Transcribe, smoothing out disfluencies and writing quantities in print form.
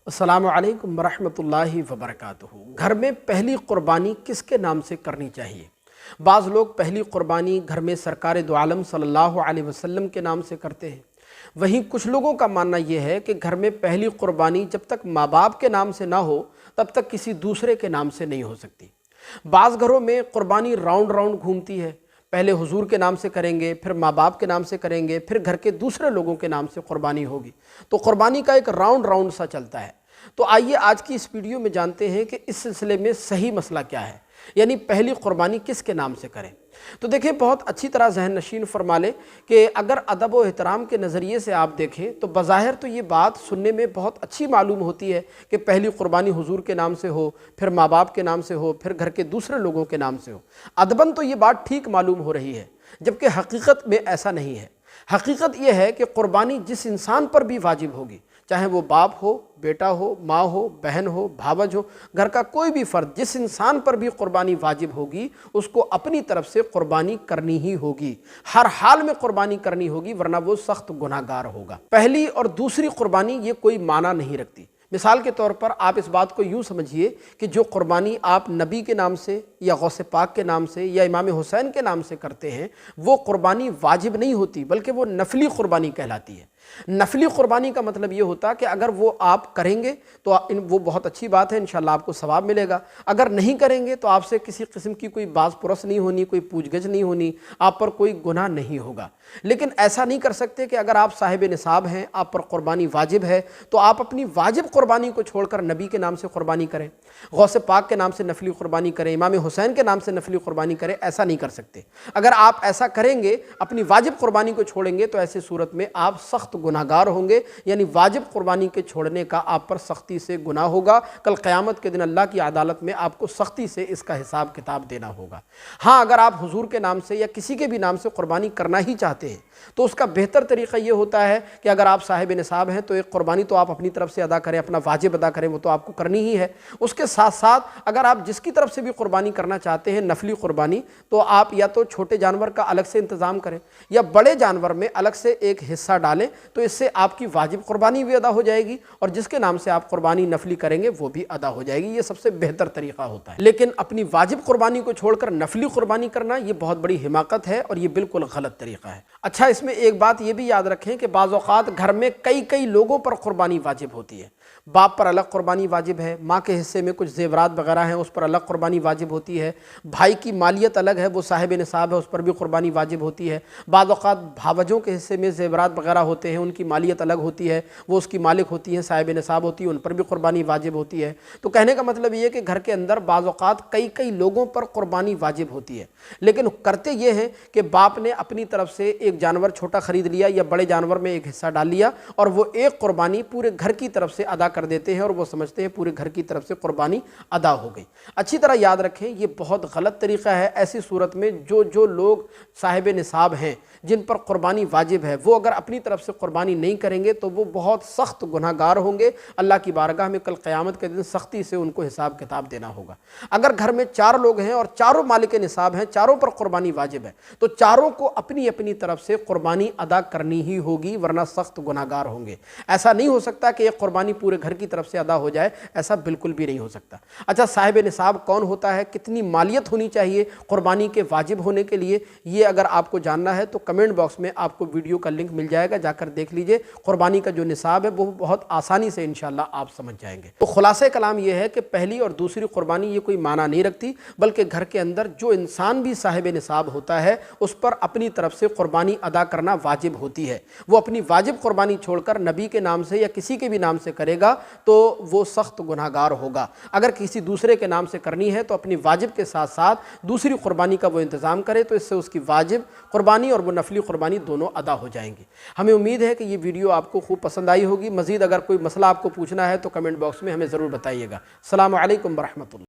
अस्सलामु अलैकुम वरहमतुल्लाहि वबरकातुहू। घर में पहली क़ुरबानी किसके नाम से करनी चाहिए? बाज़ लोग पहली क़ुरबानी घर में सरकार दो आलम सल्लल्लाहु अलैहि वसल्लम के नाम से करते हैं। वहीं कुछ लोगों का मानना यह है कि घर में पहली क़ुरबानी जब तक माँ बाप के नाम से ना हो तब तक किसी दूसरे के नाम से नहीं हो सकती। बाज़ घरों में क़ुरबानी राउंड राउंड घूमती है, पहले हुजूर के नाम से करेंगे, फिर माँ बाप के नाम से करेंगे, फिर घर के दूसरे लोगों के नाम से क़ुरबानी होगी। तो क़ुरबानी का एक राउंड राउंड सा चलता है। तो आइए आज की इस वीडियो में जानते हैं कि इस सिलसिले में सही मसला क्या है, यानी पहली क़ुरबानी किसके नाम से करें। तो देखिए, बहुत अच्छी तरह जहन नशीन फरमा लें कि अगर अदब व एहतराम के नज़रिए से आप देखें तो बज़ाहिर तो ये बात सुनने में बहुत अच्छी मालूम होती है कि पहली क़ुरबानी हुजूर के नाम से हो, फिर माँ बाप के नाम से हो, फिर घर के दूसरे लोगों के नाम से हो। अदबन तो ये बात ठीक मालूम हो रही है, जबकि हकीकत में ऐसा नहीं है। हकीकत यह है कि क़ुरबानी जिस इंसान पर भी वाजिब होगी, चाहे वो बाप हो, बेटा हो, माँ हो, बहन हो, भावज हो, घर का कोई भी फ़र्द, जिस इंसान पर भी क़ुरबानी वाजिब होगी उसको अपनी तरफ से क़ुरबानी करनी ही होगी। हर हाल में क़ुरबानी करनी होगी, वरना वो सख्त गुनाहगार होगा। पहली और दूसरी क़ुरबानी ये कोई माना नहीं रखती। मिसाल के तौर पर आप इस बात को यूँ समझिए कि जो क़ुरबानी आप नबी के नाम से या गौसे पाक के नाम से या इमाम हुसैन के नाम से करते हैं, वो क़ुरबानी वाजिब नहीं होती, बल्कि वो नफली क़ुरबानी कहलाती है। नफली क़ुरबानी का मतलब ये होता कि अगर वो आप करेंगे तो वो बहुत अच्छी बात है, इंशाअल्लाह आपको सवाब मिलेगा। अगर नहीं करेंगे तो आपसे किसी किस्म की कोई बाज़ पुरस नहीं होनी, कोई पूछगछ नहीं होनी, आप पर कोई गुनाह नहीं होगा। लेकिन ऐसा नहीं कर सकते कि अगर आप साहिब निसाब हैं, आप पर क़ुरबानी वाजिब है, तो आप अपनी वाजिब क़ुरबानी को छोड़कर नबी के नाम से क़ुरबानी करें, गौसे पाक के नाम से नफली क़ुरबानी करें, इमाम हुसैन के नाम से नफली क़ुरबानी करें। ऐसा नहीं कर सकते। अगर आप ऐसा करेंगे, अपनी वाजिब क़ुरबानी को छोड़ेंगे, तो ऐसी सूरत में आप सख्त गुनाहगार होंगे, यानी वाजिब क़ुरबानी के छोड़ने का आप पर सख्ती से गुनाह होगा। कल क़यामत के दिन अल्लाह की अदालत में आपको सख्ती से इसका हिसाब किताब देना होगा। हाँ, अगर आप हुजूर के नाम से या किसी के भी नाम से क़ुरबानी करना ही चाहते हैं तो उसका बेहतर तरीक़ा ये होता है कि अगर आप साहिब निसाब हैं तो एक क़ुरबानी तो आप अपनी तरफ से अदा करें, अपना वाजिब अदा करें, वो तो आपको करनी ही है। उसके साथ साथ अगर आप जिसकी तरफ से भी क़ुरबानी करना चाहते हैं नफली क़ुरबानी, तो आप या तो छोटे जानवर का अलग से इंतज़ाम करें या बड़े जानवर में अलग से एक हिस्सा डालें, तो इससे आपकी वाजिब क़ुरबानी भी अदा हो जाएगी और जिसके नाम से आप क़ुरबानी नफली करेंगे वो भी अदा हो जाएगी। ये सबसे बेहतर तरीक़ा होता है। लेकिन अपनी वाजिब क़ुरबानी को छोड़कर नफली क़ुरबानी करना ये बहुत बड़ी हिमाकत है और ये बिल्कुल गलत तरीक़ा है। अच्छा, इसमें एक बात ये भी याद रखें कि बाज़ औक़ात घर में कई लोगों पर क़ुरबानी वाजिब होती है। बाप पर अलग क़ुरबानी वाजिब है, माँ के हिस्से में कुछ ज़ेवरात वगैरह हैं उस पर अलग क़ुरबानी वाजिब होती है, भाई की मालियत अलग है, वो साहिब निसाब है, उस पर भी क़ुरबानी वाजिब होती है। बाज़ औक़ात भावजों के हिस्से में ज़ेवरात वगैरह होते हैं, उनकी मालियत अलग होती है, वो उसकी मालिक होती हैं, साहिब निसाब होती है, उन पर भी क़ुरबानी वाजिब होती है। तो कहने का मतलब ये है कि घर के अंदर बाज़ औक़ात कई लोगों पर क़ुरबानी वाजिब होती है। लेकिन करते ये हैं कि बाप ने अपनी तरफ से एक जानवर छोटा ख़रीद लिया या बड़े जानवर में एक हिस्सा डाल लिया और वो एक क़ुरबानी पूरे घर की तरफ से अदा कर देते हैं और वो समझते हैं पूरे घर की तरफ से क़ुरबानी अदा हो गई। अच्छी तरह याद रखें, ये बहुत गलत तरीक़ा है। ऐसी सूरत में जो लोग साहिब निसाब हैं, जिन पर क़ुरबानी वाजिब है, वो अगर अपनी तरफ से क़ुरबानी नहीं करेंगे तो वो बहुत सख्त गुनाहगार होंगे। अल्लाह की बारगाह में कल क़यामत के दिन सख्ती से उनको हिसाब किताब देना होगा। अगर घर में 4 लोग हैं और चारों मालिक निसाब हैं, चारों पर क़ुरबानी वाजिब है, तो चारों को अपनी अपनी तरफ से क़ुरबानी अदा करनी ही होगी, वरना सख्त गुनाहगार होंगे। ऐसा नहीं हो सकता कि एक क़ुरबानी पूरे घर की तरफ से अदा हो जाए, ऐसा बिल्कुल भी नहीं हो सकता। अच्छा, साहिब निसाब कौन होता है, कितनी मालियत होनी चाहिए क़ुरबानी के वाजिब होने के लिए, ये अगर आपको जानना है तो कमेंट बॉक्स में आपको वीडियो का लिंक मिल जाएगा, जाकर देख लीजिए। क़ुरबानी का जो निसाब है वो बहुत आसानी से इंशाअल्लाह आप समझ जाएंगे। तो खुलासे कलाम ये है कि पहली और दूसरी क़ुरबानी ये कोई माना नहीं रखती, बल्कि घर के अंदर जो इंसान भी साहिब निसाब होता है उस पर अपनी तरफ से क़ुरबानी अदा करना वाजिब होती है। वो अपनी वाजिब क़ुरबानी छोड़कर नबी के नाम से या किसी के भी नाम से करेगा तो वो सख्त गुनाहगार होगा। अगर किसी दूसरे के नाम से करनी है तो अपनी वाजिब के साथ साथ दूसरी क़ुरबानी का वो इंतज़ाम करे, तो इससे उसकी वाजिब क़ुरबानी और वो नफली क़ुरबानी दोनों अदा हो जाएंगी। हमें उम्मीद है कि ये वीडियो आपको खूब पसंद आई होगी। मज़ीद अगर कोई मसला आपको पूछना है तो कमेंट बॉक्स में हमें ज़रूर बताइएगा। अस्सलामु अलैकुम वरहमतुल्लाह।